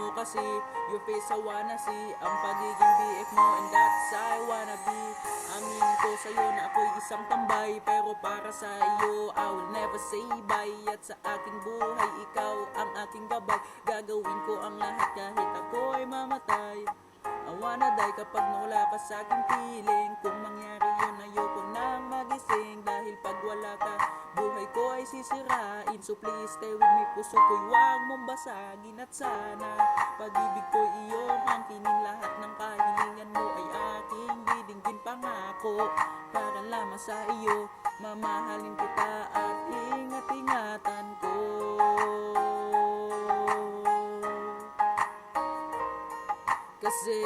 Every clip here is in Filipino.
mo kasi your face I wanna see. Ang pagiging BF mo and that's I wanna be. Amin ko sa'yo na ako'y isang tambay, pero para sa iyo I will never say bye. At sa aking buhay ikaw ang aking gabay. Gagawin ko ang lahat kahit ako'y mamatay. I wanna die kapag nawala ka sa aking piling. Kung mangyari yun ayoko nang magising. Dahil pag wala ka buhay ko ay sisirain. So please stay with me, puso ko'y huwag mong basagin. At sana pag-ibig ko'y iyong angkinin. Lahat ng kahilingan mo ay aking didinggin. Pangako para lamang sa iyo, mamahalin kita at ingat-ingatan ko. Kasi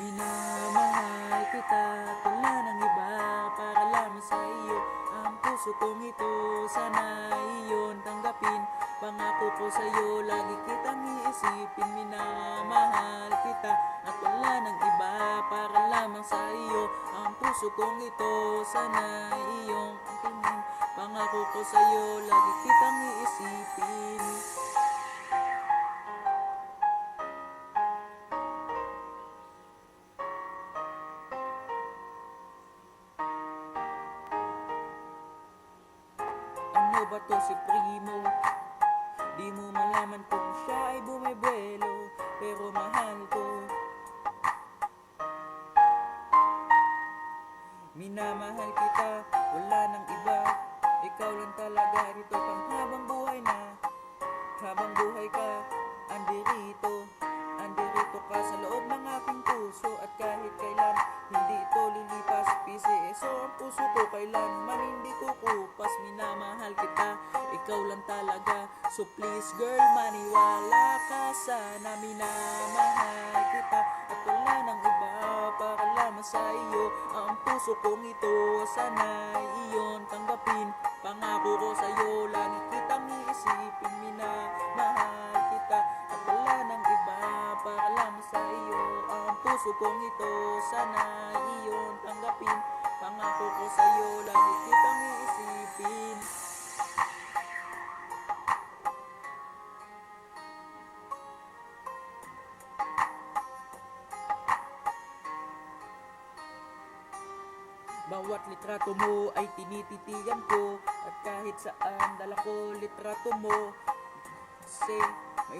minamahal kita tula ng iba. Para lamang sa iyo ang puso kong ito, sana iyon tanggapin. Pangako ko sa iyo lagi kitang iisipin. Minamahal kita at wala ng iba. Para lamang sa iyo ang puso kong ito, sana iyong angkinin. Pangako ko sa iyo lagi kitang iisipin. Ano ba to si Primo? Di mo malaman kung siya ay bumibuelo, pero mahal ko. Minamahal kita, wala nang iba. Ikaw lang talaga rito pang habang buhay na. Habang buhay ka, andirito ka sa loob ng aking puso. At kahit kailan, hindi ito lilipas. PCSO ang puso ko, kailanman hindi kukupas. Minamahal kita, ikaw lang talaga. So please girl, maniwala ka sana. Minamahal kita at wala nang iba. Para lamang sa iyo ang puso kong ito, sana iyon tanggapin. Pangako ko sa iyo lagi kitang iisipin. Minamahal kita at wala nang iba. Para lamang sa iyo ang puso kong ito, sana iyon tanggapin. Pangako ko sa iyo lagi kitang iisipin. Bawat litrato mo ay tinititigan ko. At kahit saan dala ko litrato mo. Kasi may